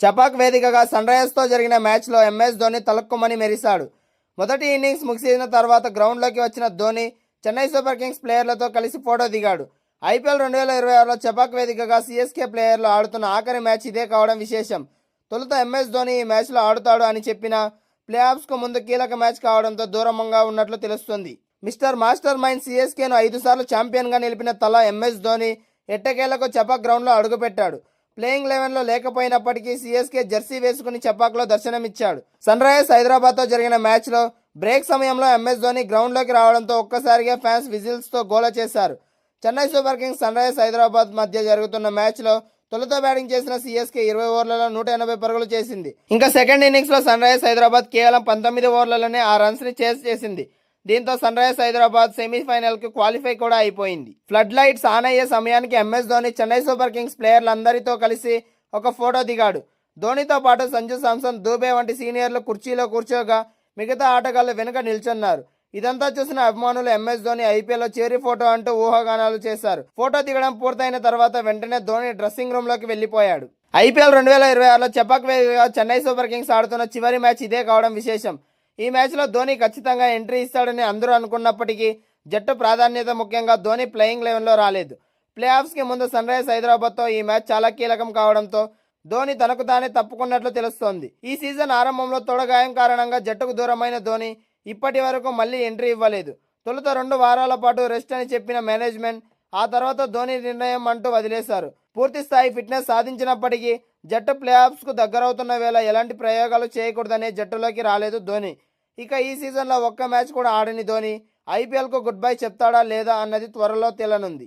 చపాక్ వేదికగా సన్రైజర్స్తో జరిగిన మ్యాచ్లో ఎంఎస్ ధోని తలక్కుమని మెరిశాడు. మొదటి ఇన్నింగ్స్ ముగిసిన తర్వాత గ్రౌండ్లోకి వచ్చిన ధోని చెన్నై సూపర్ కింగ్స్ ప్లేయర్లతో కలిసి ఫోటో దిగాడు. ఐపీఎల్ 2026లో చపాక్ వేదికగా సిఎస్కే ప్లేయర్లు ఆడుతున్న ఆఖరి మ్యాచ్ ఇదే కావడం విశేషం. తొలుత ఎంఎస్ ధోని ఈ మ్యాచ్లో ఆడుతాడు అని చెప్పినా ప్లే ఆఫ్స్కు ముందు కీలక మ్యాచ్ కావడంతో దూరంగా ఉన్నట్లు తెలుస్తుంది. మిస్టర్ మాస్టర్ మైండ్ సిఎస్కేను 5 సార్లు ఛాంపియన్గా నిలిపిన తల ఎంఎస్ ధోని ఎట్టకేలకు చపాక్ గ్రౌండ్లో అడుగుపెట్టాడు. ప్లేయింగ్ 11లో లేకపోయినప్పటికీ సిఎస్కే జెర్సీ వేసుకుని చపాక్లో దర్శనమిచ్చాడు. సన్రైజర్స్ హైదరాబాద్తో జరిగిన మ్యాచ్లో బ్రేక్ సమయంలో ఎంఎస్ ధోని గ్రౌండ్లోకి రావడంతో ఒక్కసారిగా ఫ్యాన్స్ విజిల్స్తో గోల చేశారు. Chennai super Kings Sunrisers Hyderabad మధ్య జరుగుతున్న మ్యాచ్లో తొలుత బ్యాటింగ్ చేసిన సిఎస్కే 20 ఓవర్లలో 180 పరుగులు చేసింది. ఇంకా సెకండ్ ఇన్నింగ్స్లో సన్రైజర్స్ హైదరాబాద్ కేవలం 19 ఓవర్లలోనే 6 రన్స్ని చేజ్ చేసింది. దీంతో సన్రైజర్స్ హైదరాబాద్ సెమీఫైనల్కి క్వాలిఫై కూడా అయిపోయింది. ఫ్లడ్ లైట్స్ ఆన్ అయ్యే సమయానికి MS Dhoni Chennai super kings ప్లేయర్లందరితో కలిసి ఒక ఫోటో దిగాడు. ధోనితో పాటు సంజు శాంసన్, దూబే వంటి సీనియర్లు కుర్చీలో కూర్చోగా మిగతా ఆటగాళ్లు వెనుక నిల్చున్నారు. ఇదంతా చూసిన అభిమానులు ఎంఎస్ ధోని ఐపీఎల్లో చివరి ఫోటో అంటూ ఊహాగానాలు చేశారు. ఫోటో దిగడం పూర్తయిన తర్వాత వెంటనే ధోని డ్రెస్సింగ్ రూమ్లోకి వెళ్లిపోయాడు. ఐపీఎల్ 2026లో చపాక్ వేదికగా చెన్నై సూపర్ కింగ్స్ ఆడుతున్న చివరి మ్యాచ్ ఇదే కావడం విశేషం. ఈ మ్యాచ్లో ధోని ఖచ్చితంగా ఎంట్రీ ఇస్తాడని అందరూ అనుకున్నప్పటికీ జట్టు ప్రాధాన్యత ముఖ్యంగా ధోని ప్లేయింగ్ 11లో రాలేదు. ప్లే ఆఫ్స్కి ముందు సన్రైజర్స్ హైదరాబాద్తో ఈ మ్యాచ్ చాలా కీలకం కావడంతో ధోని తనకు తానే తప్పుకున్నట్లు తెలుస్తోంది. ఈ సీజన్ ఆరంభంలో తొడగాయం కారణంగా జట్టుకు దూరమైన ధోని ఇప్పటి వరకు మళ్ళీ ఎంట్రీ ఇవ్వలేదు. తొలుత 2 వారాల పాటు రెస్ట్ అని చెప్పిన మేనేజ్మెంట్ ఆ తర్వాత ధోని నిర్ణయం అంటూ వదిలేశారు. పూర్తి స్థాయి ఫిట్నెస్ సాధించినప్పటికీ జట్టు ప్లే ఆఫ్స్కు దగ్గరవుతున్న వేళ ఎలాంటి ప్రయోగాలు చేయకూడదనే జట్టులోకి రాలేదు ధోని. ఇక ఈ సీజన్లో ఒక్క మ్యాచ్ కూడా ఆడని ధోని ఐపీఎల్కు గుడ్ బై చెప్తాడా లేదా అన్నది త్వరలో తేలనుంది.